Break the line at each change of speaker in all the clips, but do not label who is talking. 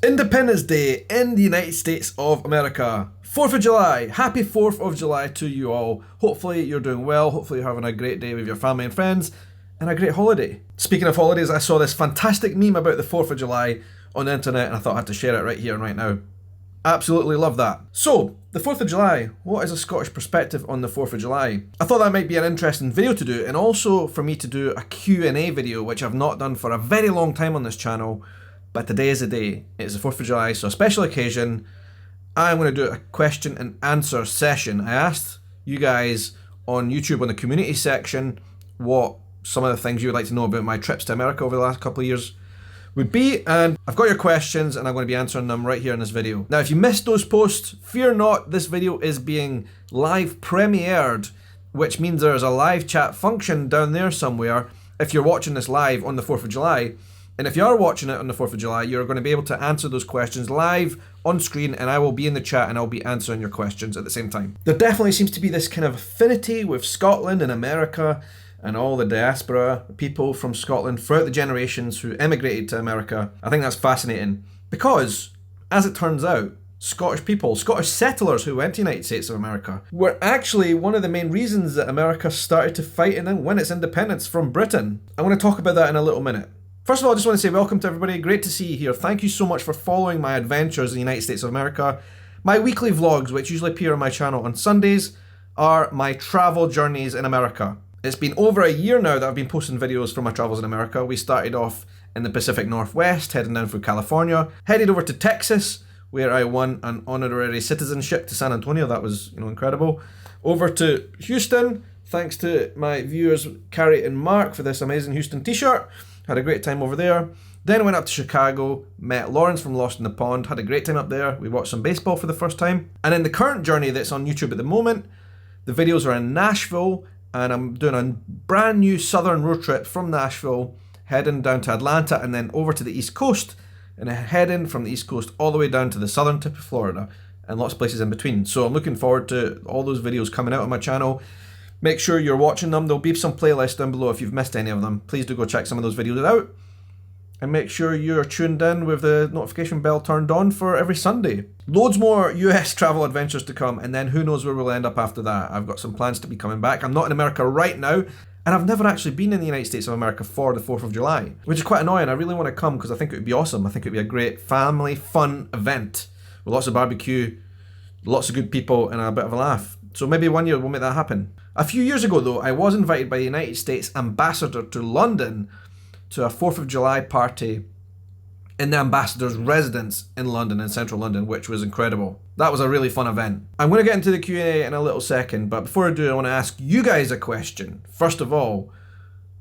Independence Day in the United States of America. 4th of July. Happy 4th of July to you all. Hopefully you're doing well. Hopefully you're having a great day with your family and friends and a great holiday. Speaking of holidays, I saw this fantastic meme about the 4th of July on the internet and I thought I had to share it right here and right now. Absolutely love that. So, the 4th of July. What is a Scottish perspective on the 4th of July? I thought that might be an interesting video to do, and also for me to do a Q&A video, which I've not done for a very long time on this channel. But today is the day. It's the 4th of July, so a special occasion. I'm going to do a question and answer session. I asked you guys on YouTube on the community section what some of the things you would like to know about my trips to America over the last couple of years would be, and I've got your questions and I'm going to be answering them right here in this video. Now if you missed those posts, fear not, this video is being live premiered, which means there's a live chat function down there somewhere if you're watching this live on the 4th of July. And if you are watching it on the 4th of July, you're going to be able to answer those questions live on screen, and I will be in the chat and I'll be answering your questions at the same time. There definitely seems to be this kind of affinity with Scotland and America and all the diaspora people from Scotland throughout the generations who emigrated to America. I think that's fascinating because, as it turns out, Scottish people, Scottish settlers who went to the United States of America, were actually one of the main reasons that America started to fight and win its independence from Britain. I'm going to talk about that in a little minute. First of all, I just want to say welcome to everybody. Great to see you here. Thank you so much for following my adventures in the United States of America. My weekly vlogs, which usually appear on my channel on Sundays, are my travel journeys in America. It's been over a year now that I've been posting videos from my travels in America. We started off in the Pacific Northwest, heading down through California, headed over to Texas, where I won an honorary citizenship to San Antonio. That was, incredible. Over to Houston, thanks to my viewers Carrie and Mark for this amazing Houston t-shirt. Had a great time over there. Then went up to Chicago, met Lawrence from Lost in the Pond, had a great time up there. We watched some baseball for the first time. And in the current journey that's on YouTube at the moment, the videos are in Nashville, and I'm doing a brand new southern road trip from Nashville, heading down to Atlanta and then over to the East Coast, and heading from the East Coast all the way down to the southern tip of Florida and lots of places in between. So I'm looking forward to all those videos coming out on my channel. Make sure you're watching them. There'll be some playlists down below if you've missed any of them. Please do go check some of those videos out. And make sure you're tuned in with the notification bell turned on for every Sunday. Loads more US travel adventures to come, and then who knows where we'll end up after that. I've got some plans to be coming back. I'm not in America right now, and I've never actually been in the United States of America for the 4th of July, which is quite annoying. I really want to come because I think it would be awesome. I think it would be a great family fun event with lots of barbecue, lots of good people, and a bit of a laugh. So maybe one year we'll make that happen. A few years ago though, I was invited by the United States ambassador to London to a 4th of July party in the ambassador's residence in London, in central London, which was incredible. That was a really fun event. I'm going to get into the Q&A in a little second, but before I do, I want to ask you guys a question. First of all,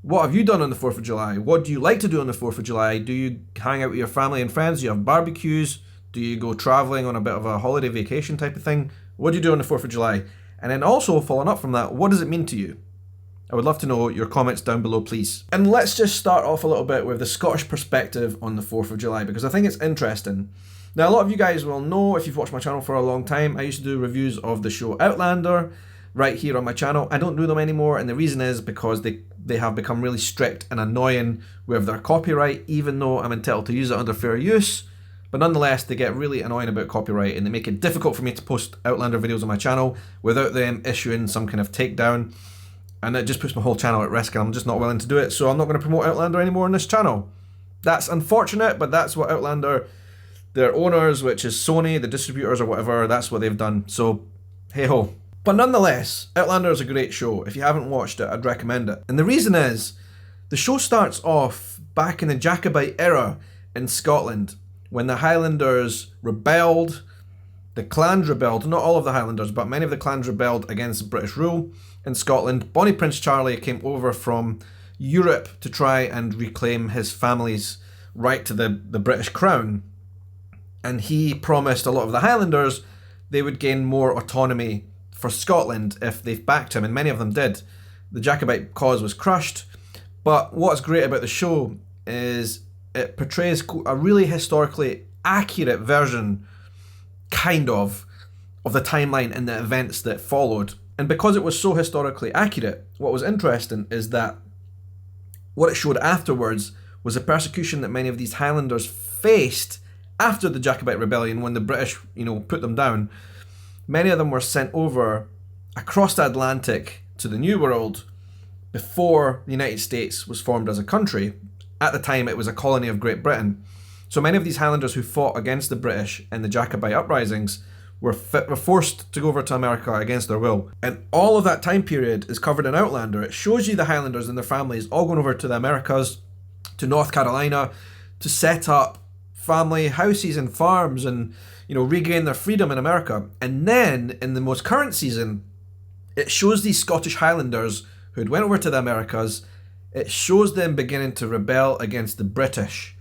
what have you done on the 4th of July? What do you like to do on the 4th of July? Do you hang out with your family and friends? Do you have barbecues? Do you go traveling on a bit of a holiday vacation type of thing? What do you do on the 4th of July? And then also, following up from that, what does it mean to you? I would love to know your comments down below, please. And let's just start off a little bit with the Scottish perspective on the 4th of July, because I think it's interesting. Now, a lot of you guys will know, if you've watched my channel for a long time, I used to do reviews of the show Outlander right here on my channel. I don't do them anymore, and the reason is because they have become really strict and annoying with their copyright, even though I'm entitled to use it under fair use. But nonetheless, they get really annoying about copyright, and they make it difficult for me to post Outlander videos on my channel without them issuing some kind of takedown. And it just puts my whole channel at risk, and I'm just not willing to do it. So I'm not going to promote Outlander anymore on this channel. That's unfortunate, but that's what Outlander, their owners, which is Sony, the distributors or whatever, that's what they've done. So, hey ho. But nonetheless, Outlander is a great show. If you haven't watched it, I'd recommend it. And the reason is, the show starts off back in the Jacobite era in Scotland, when the Highlanders rebelled, the clans rebelled, not all of the Highlanders, but many of the clans rebelled against British rule in Scotland. Bonnie Prince Charlie came over from Europe to try and reclaim his family's right to the British crown. And he promised a lot of the Highlanders they would gain more autonomy for Scotland if they backed him, and many of them did. The Jacobite cause was crushed, but what's great about the show is it portrays a really historically accurate version, kind of the timeline and the events that followed. And because it was so historically accurate, what was interesting is that what it showed afterwards was the persecution that many of these Highlanders faced after the Jacobite Rebellion, when the British, put them down, many of them were sent over across the Atlantic to the New World before the United States was formed as a country. At the time, it was a colony of Great Britain. So many of these Highlanders who fought against the British in the Jacobite uprisings were forced to go over to America against their will. And all of that time period is covered in Outlander. It shows you the Highlanders and their families all going over to the Americas, to North Carolina, to set up family houses and farms and, regain their freedom in America. And then, in the most current season, it shows these Scottish Highlanders who'd went over to the Americas, it shows them beginning to rebel against the British,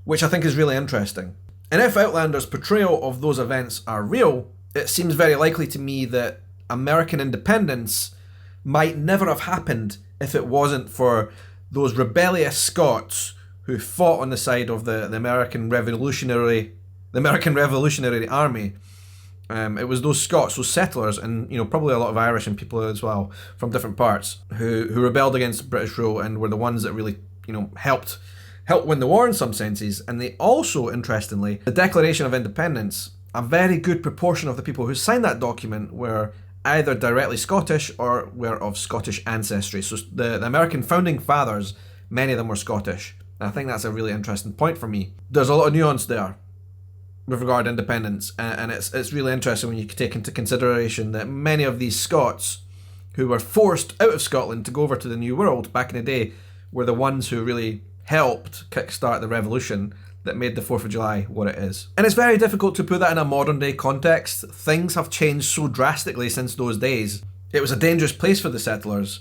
which I think is really interesting. And if Outlander's portrayal of those events are real, it seems very likely to me that American independence might never have happened if it wasn't for those rebellious Scots who fought on the side of the American Revolutionary Army. It was those Scots, those settlers, and probably a lot of Irish and people as well from different parts who rebelled against British rule and were the ones that really helped win the war in some senses. And they also, interestingly, the Declaration of Independence, a very good proportion of the people who signed that document were either directly Scottish or were of Scottish ancestry. So the American founding fathers, many of them were Scottish. And I think that's a really interesting point for me. There's a lot of nuance there with regard to independence, and it's really interesting when you take into consideration that many of these Scots who were forced out of Scotland to go over to the New World back in the day were the ones who really helped kickstart the revolution that made the 4th of July what it is. And it's very difficult to put that in a modern day context. Things have changed so drastically since those days. It was a dangerous place for the settlers.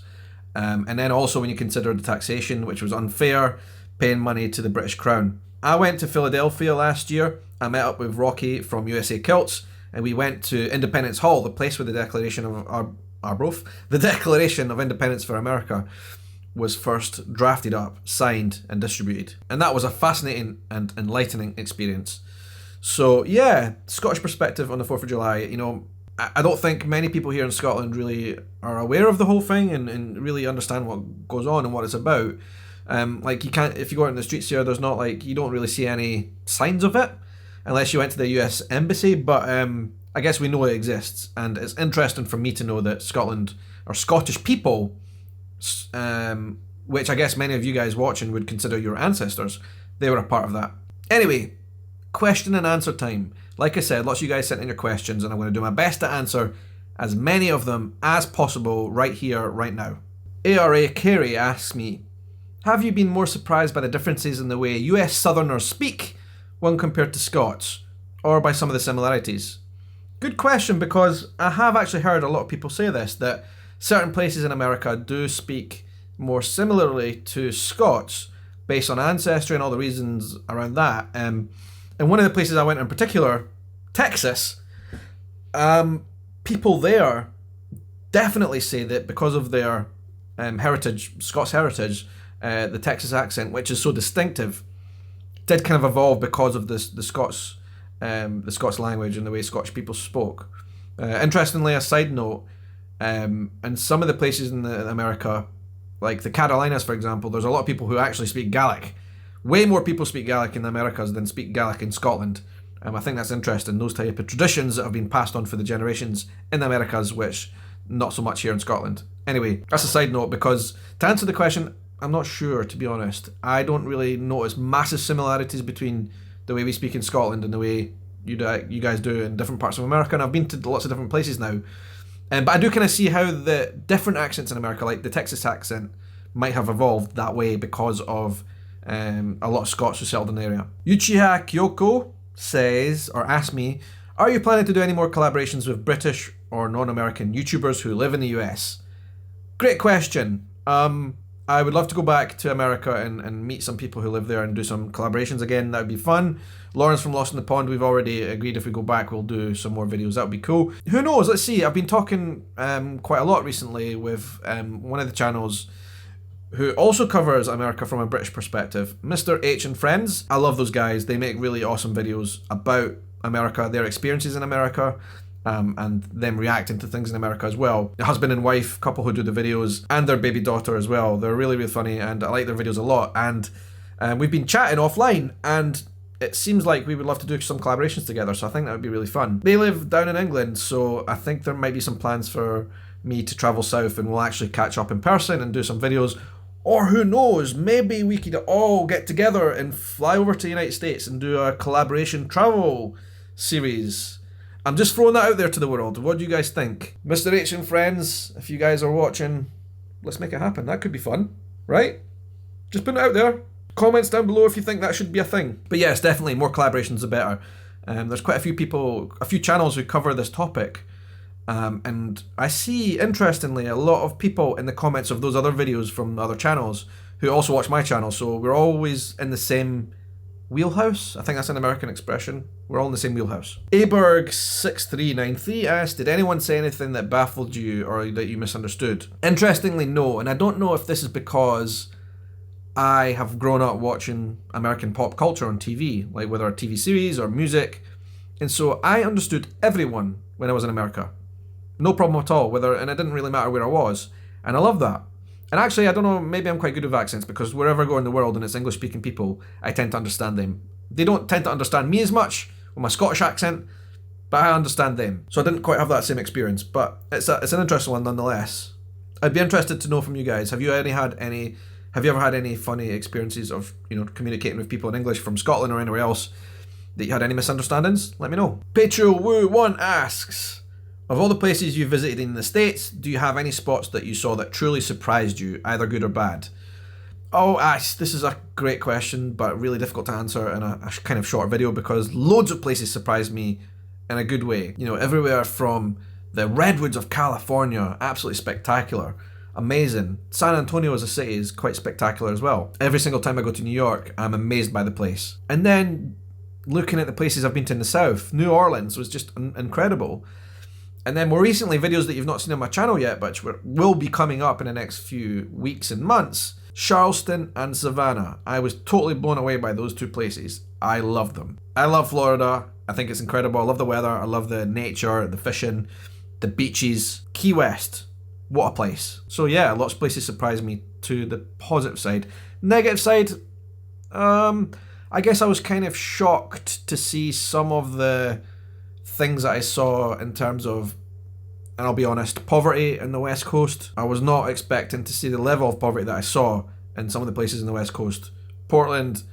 And then also when you consider the taxation, which was unfair, paying money to the British Crown. I went to Philadelphia last year. I met up with Rocky from USA Kilts, and we went to Independence Hall, the place where the Declaration of the Declaration of Independence for America was first drafted up, signed, and distributed. And that was a fascinating and enlightening experience. So yeah, Scottish perspective on the 4th of July. I don't think many people here in Scotland really are aware of the whole thing and really understand what goes on and what it's about. You can't, if you go out in the streets here, there's not you don't really see any signs of it unless you went to the US Embassy, but I guess we know it exists, and it's interesting for me to know that Scotland, or Scottish people, which I guess many of you guys watching would consider your ancestors, they were a part of that. Anyway, question and answer time. Like I said, lots of you guys sent in your questions, and I'm going to do my best to answer as many of them as possible right here, right now. ARA Carey asks me, have you been more surprised by the differences in the way US Southerners speak when compared to Scots, or by some of the similarities? Good question, because I have actually heard a lot of people say this, that certain places in America do speak more similarly to Scots based on ancestry and all the reasons around that. And one of the places I went in particular, Texas, people there definitely say that because of their heritage, Scots heritage, the Texas accent, which is so distinctive, did kind of evolve because of the Scots language and the way Scottish people spoke. Interestingly, a side note, in some of the places in America, like the Carolinas, for example, there's a lot of people who actually speak Gaelic. Way more people speak Gaelic in the Americas than speak Gaelic in Scotland. I think that's interesting, those type of traditions that have been passed on for the generations in the Americas, which not so much here in Scotland. Anyway, that's a side note, because to answer the question, I'm not sure, to be honest. I don't really notice massive similarities between the way we speak in Scotland and the way you guys do in different parts of America, and I've been to lots of different places now. But I do kind of see how the different accents in America, like the Texas accent, might have evolved that way because of a lot of Scots who settled in the area. Uchiha Kyoko says, or asks me, are you planning to do any more collaborations with British or non-American YouTubers who live in the US? Great question. I would love to go back to America and meet some people who live there and do some collaborations again. That would be fun. Lawrence from Lost in the Pond, we've already agreed if we go back we'll do some more videos. That would be cool. Who knows? Let's see. I've been talking quite a lot recently with one of the channels who also covers America from a British perspective, Mr. H and Friends. I love those guys. They make really awesome videos about America, their experiences in America, and them reacting to things in America as well. A husband and wife couple who do the videos, and their baby daughter as well. They're really, really funny, and I like their videos a lot. And we've been chatting offline, and it seems like we would love to do some collaborations together, so I think that would be really fun. They live down in England, so I think there might be some plans for me to travel south and we'll actually catch up in person and do some videos. Or who knows, maybe we could all get together and fly over to the United States and do a collaboration travel series. I'm just throwing that out there to the world. What do you guys think? Mr. H and friends, if you guys are watching, let's make it happen. That could be fun, right? Just put it out there. Comments down below if you think that should be a thing. But yes, definitely more collaborations the better. There's quite a few people, a few channels who cover this topic. And I see, interestingly, a lot of people in the comments of those other videos from other channels who also watch my channel. So we're always in the same wheelhouse. I think that's an American expression. We're all in the same wheelhouse. Aberg6393 asked, did anyone say anything that baffled you or that you misunderstood? Interestingly, no. And I don't know if this is because I have grown up watching American pop culture on TV, like whether TV series or music. And so I understood everyone when I was in America. No problem at all, and it didn't really matter where I was. And I love that. And actually, I don't know, maybe I'm quite good with accents because wherever I go in the world and it's English-speaking people, I tend to understand them. They don't tend to understand me as much with my Scottish accent, but I understand them. So I didn't quite have that same experience, but it's an interesting one nonetheless. I'd be interested to know from you guys, have you ever had any funny experiences of, communicating with people in English from Scotland or anywhere else that you had any misunderstandings? Let me know. Patreon Woo 1 asks, of all the places you visited in the States, do you have any spots that you saw that truly surprised you, either good or bad? Oh, Ash, this is a great question, but really difficult to answer in a kind of short video because loads of places surprised me in a good way. Everywhere from the redwoods of California, absolutely spectacular, amazing. San Antonio as a city is quite spectacular as well. Every single time I go to New York, I'm amazed by the place. And then looking at the places I've been to in the South, New Orleans was just incredible. And then more recently, videos that you've not seen on my channel yet, but will be coming up in the next few weeks and months, Charleston and Savannah. I was totally blown away by those two places. I love them. I love Florida. I think it's incredible. I love the weather. I love the nature, the fishing, the beaches. Key West, what a place. So yeah, lots of places surprised me to the positive side. Negative side, I guess I was kind of shocked to see some of the things that I saw in terms of, and I'll be honest, poverty in the West Coast. I was not expecting to see the level of poverty that I saw in some of the places in the West Coast. Portland,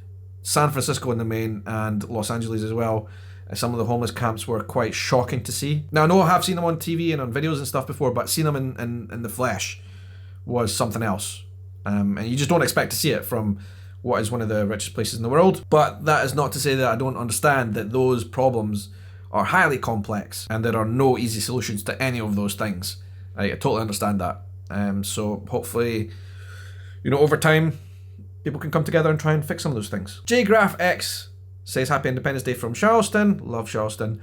San Francisco in the main, and Los Angeles as well. Some of the homeless camps were quite shocking to see. Now I know I have seen them on TV and on videos and stuff before, but seeing them in the flesh was something else. And you just don't expect to see it from what is one of the richest places in the world. But that is not to say that I don't understand that those problems are highly complex and there are no easy solutions to any of those things. I totally understand that. So hopefully, over time, people can come together and try and fix some of those things. JGraphX says, Happy Independence Day from Charleston. Love Charleston.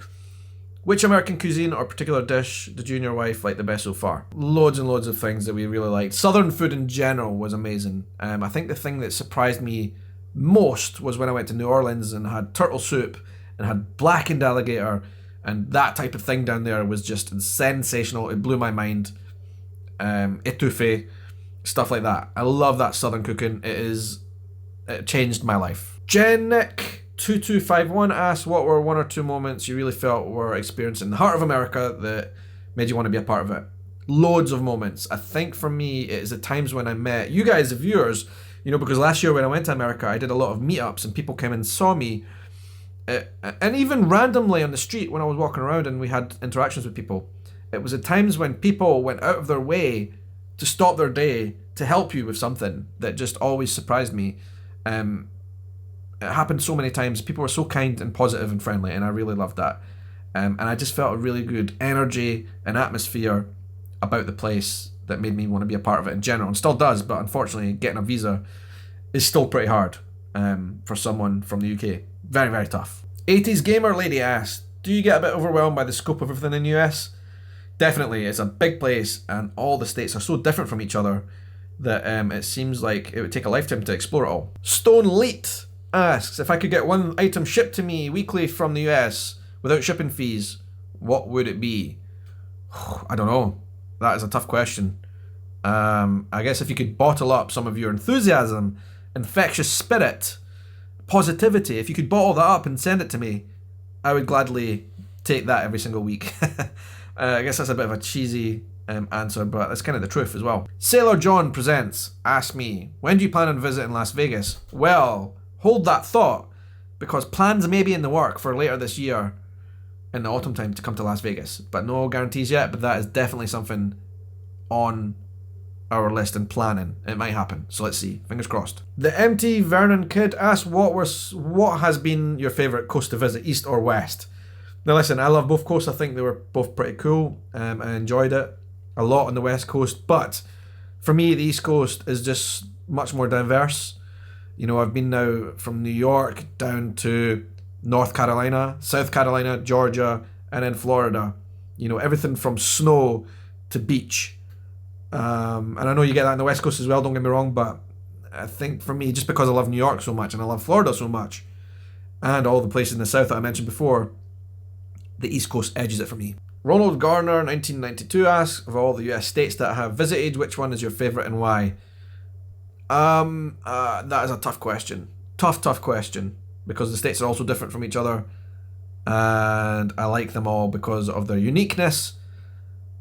Which American cuisine or particular dish did you and your wife like the best so far? Loads and loads of things that we really liked. Southern food in general was amazing. I think the thing that surprised me most was when I went to New Orleans and had turtle soup and had blackened alligator, and that type of thing down there was just sensational. It blew my mind. Etouffee, stuff like that. I love that southern cooking. It changed my life. Jennick2251 asked, what were one or two moments you really felt were experienced in the heart of America that made you want to be a part of it? Loads of moments. I think for me, it is the times when I met you guys, the viewers, because last year when I went to America, I did a lot of meetups and people came and saw me. And even randomly on the street when I was walking around and we had interactions with people, it was at times when people went out of their way to stop their day to help you with something that just always surprised me. It happened so many times. People were so kind and positive and friendly, and I really loved that. And I just felt a really good energy and atmosphere about the place that made me want to be a part of it in general, and still does, but unfortunately getting a visa is still pretty hard for someone from the UK. Very, very tough. 80s Gamer Lady asked, do you get a bit overwhelmed by the scope of everything in the US? Definitely. It's a big place and all the states are so different from each other that it seems like it would take a lifetime to explore it all. Stone Leet asks, if I could get one item shipped to me weekly from the US without shipping fees, what would it be? I don't know. That is a tough question. I guess if you could bottle up some of your enthusiasm, infectious spirit, positivity, if you could bottle that up and send it to me, I would gladly take that every single week. I guess that's a bit of a cheesy answer, but that's kind of the truth as well. Sailor John presents, ask me, when do you plan on visiting Las Vegas? Well, hold that thought, because plans may be in the work for later this year in the autumn time to come to Las Vegas, but no guarantees yet, but that is definitely something on our list and planning. It might happen, so let's see. Fingers crossed. The MT Vernon Kid asks, what has been your favourite coast to visit, east or west? Now listen, I love both coasts. I think they were both pretty cool. I enjoyed it a lot on the west coast, but for me the east coast is just much more diverse. You know, I've been now from New York down to North Carolina, South Carolina, Georgia, and then Florida. You know, everything from snow to beach. And I know you get that on the west coast as well, don't get me wrong, but I think for me, just because I love New York so much and I love Florida so much, and all the places in the south that I mentioned before, the east coast edges it for me. Ronald Garner 1992 asks, of all the US states that I have visited, which one is your favourite and why? That is a tough question. Tough question, because the states are also different from each other, and I like them all because of their uniqueness.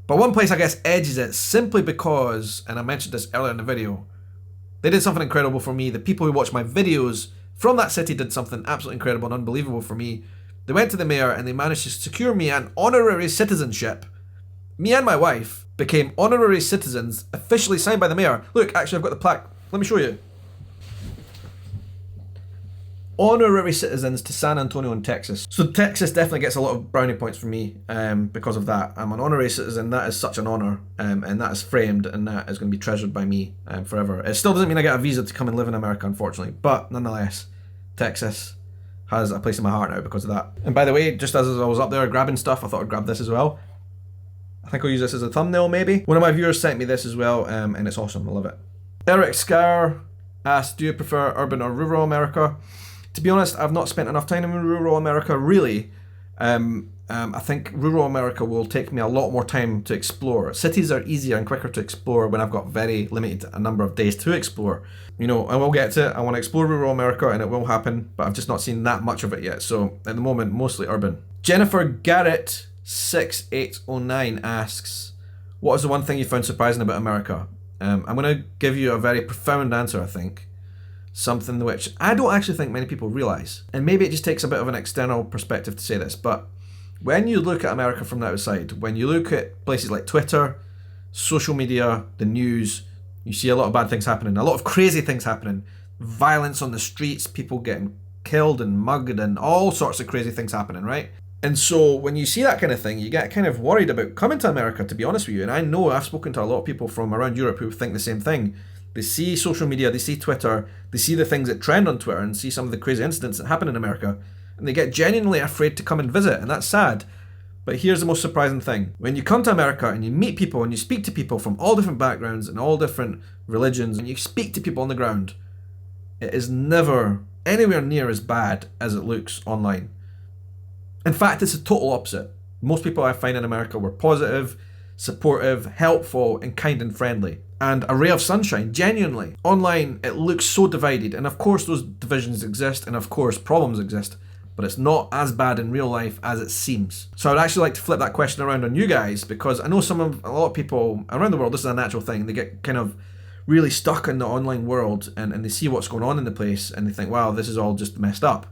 But one place I guess edges it simply because, and I mentioned this earlier in the video, they did something incredible for me. The people who watch my videos from that city did something absolutely incredible and unbelievable for me. They went to the mayor and they managed to secure me an honorary citizenship. Me and my wife became honorary citizens, officially signed by the mayor. Look, actually I've got the plaque. Let me show you. Honorary citizens to San Antonio in Texas. So Texas definitely gets a lot of brownie points for me because of that. I'm an honorary citizen. That is such an honor, and that is framed, and that is going to be treasured by me forever. It still doesn't mean I get a visa to come and live in America, unfortunately, but nonetheless, Texas has a place in my heart now because of that. And by the way, just as I was up there grabbing stuff, I thought I'd grab this as well. I think I'll use this as a thumbnail maybe. One of my viewers sent me this as well, and it's awesome. I love it. Eric Scar asked, do you prefer urban or rural America? To be honest, I've not spent enough time in rural America, really. I think rural America will take me a lot more time to explore. Cities are easier and quicker to explore when I've got very limited a number of days to explore. You know, I will get to it. I want to explore rural America and it will happen, but I've just not seen that much of it yet. So at the moment, mostly urban. Jennifer Garrett 6809 asks, what is the one thing you found surprising about America? I'm going to give you a very profound answer, I think. Something which I don't actually think many people realise. And maybe it just takes a bit of an external perspective to say this, but when you look at America from the outside, when you look at places like Twitter, social media, the news, you see a lot of bad things happening, a lot of crazy things happening, violence on the streets, people getting killed and mugged and all sorts of crazy things happening, right? And so when you see that kind of thing, you get kind of worried about coming to America, to be honest with you. And I know I've spoken to a lot of people from around Europe who think the same thing. They see social media, they see Twitter, they see the things that trend on Twitter and see some of the crazy incidents that happen in America, and they get genuinely afraid to come and visit, and that's sad. But here's the most surprising thing. When you come to America and you meet people and you speak to people from all different backgrounds and all different religions, and you speak to people on the ground, it is never anywhere near as bad as it looks online. In fact, it's the total opposite. Most people I find in America were positive, supportive, helpful, and kind and friendly. And a ray of sunshine, genuinely. Online, it looks so divided, and of course those divisions exist, and of course problems exist, but it's not as bad in real life as it seems. So I'd actually like to flip that question around on you guys, because I know a lot of people around the world, this is a natural thing, they get kind of really stuck in the online world, and they see what's going on in the place, and they think, wow, this is all just messed up.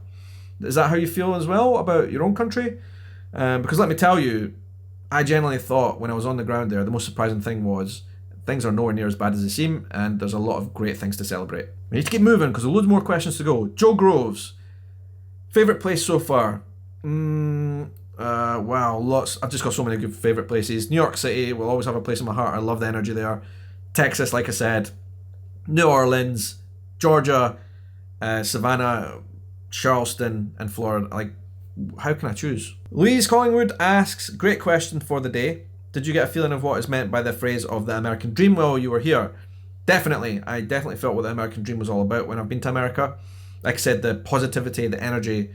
Is that how you feel as well about your own country? Because let me tell you, I genuinely thought when I was on the ground there, the most surprising thing was things are nowhere near as bad as they seem, and there's a lot of great things to celebrate. We need to keep moving because there's loads more questions to go. Joe Groves, favourite place so far? Wow, lots. I've just got so many good favourite places. New York City will always have a place in my heart. I love the energy there. Texas, like I said. New Orleans, Georgia, Savannah, Charleston, and Florida. Like, how can I choose? Louise Collingwood asks, great question for the day. Did you get a feeling of what is meant by the phrase of the American dream while you were here? Definitely. I definitely felt what the American dream was all about when I've been to America. Like I said, the positivity, the energy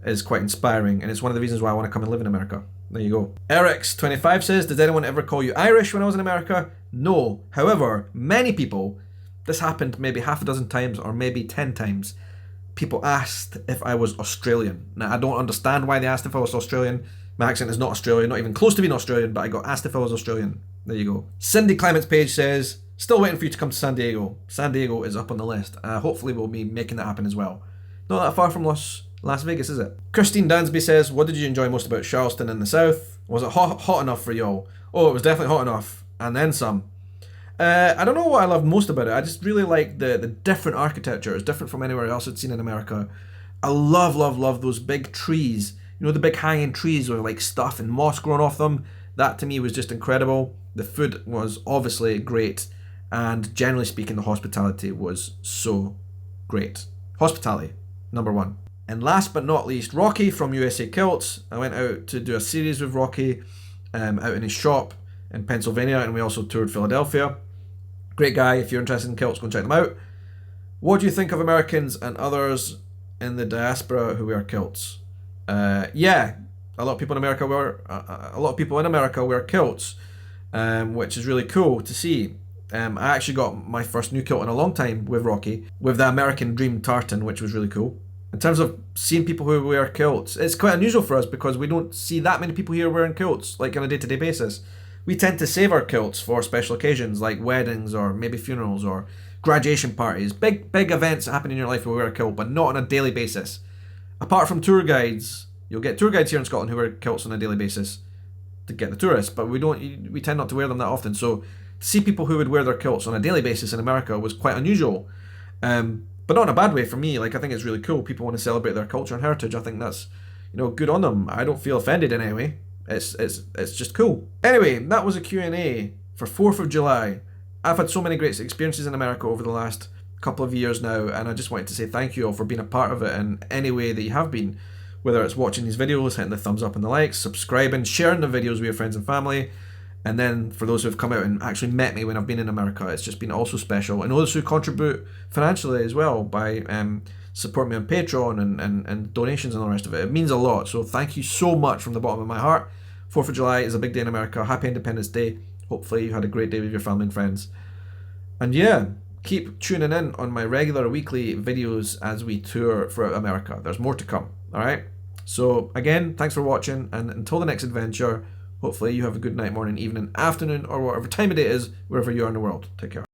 is quite inspiring, and it's one of the reasons why I want to come and live in America. There you go. Eric's25 says, did anyone ever call you Irish when I was in America? No. However, many people, this happened maybe half a dozen times or maybe 10 times. people asked if I was Australian. Now, I don't understand why they asked if I was Australian. My accent is not Australian, not even close to being Australian, but I got asked if I was Australian. There you go. Cindy Clement's page says, still waiting for you to come to San Diego. San Diego is up on the list. Hopefully we'll be making that happen as well. Not that far from Las Vegas, is it? Christine Dansby says, what did you enjoy most about Charleston in the south? Was it hot enough for y'all? Oh, it was definitely hot enough. And then some. I don't know what I loved most about it. I just really liked the different architecture. It's different from anywhere else I'd seen in America. I love those big trees. You know, the big hanging trees with like stuff and moss growing off them. That to me was just incredible. The food was obviously great. And generally speaking, the hospitality was so great. Hospitality, number one. And last but not least, Rocky from USA Kilts. I went out to do a series with Rocky out in his shop in Pennsylvania, and we also toured Philadelphia. Great guy. If you're interested in kilts, go and check them out. What do you think of Americans and others in the diaspora who wear kilts? Yeah, a lot of people in America wear kilts, which is really cool to see. I actually got my first new kilt in a long time with Rocky, with the American Dream tartan, which was really cool. In terms of seeing people who wear kilts, it's quite unusual for us because we don't see that many people here wearing kilts, like on a day-to-day basis. We tend to save our kilts for special occasions like weddings or maybe funerals or graduation parties. Big events that happen in your life will wear a kilt, but not on a daily basis. Apart from tour guides, you'll get tour guides here in Scotland who wear kilts on a daily basis to get the tourists, but we tend not to wear them that often. So to see people who would wear their kilts on a daily basis in America was quite unusual. But not in a bad way for me. Like, I think it's really cool. People want to celebrate their culture and heritage. I think that's, good on them. I don't feel offended in any way. It's just cool. Anyway, that was a Q&A for 4th of July. I've had so many great experiences in America over the last couple of years now, and I just wanted to say thank you all for being a part of it in any way that you have been. Whether it's watching these videos, hitting the thumbs up and the likes, subscribing, sharing the videos with your friends and family. And then for those who have come out and actually met me when I've been in America, it's just been also special. And those who contribute financially as well by supporting me on Patreon and donations and all the rest of it. It means a lot. So thank you so much from the bottom of my heart. 4th of July is a big day in America. Happy Independence Day. Hopefully you had a great day with your family and friends. And yeah, keep tuning in on my regular weekly videos as we tour throughout America. There's more to come. All right. So again, thanks for watching. And until the next adventure, hopefully you have a good night, morning, evening, afternoon, or whatever time of day it is, wherever you are in the world. Take care.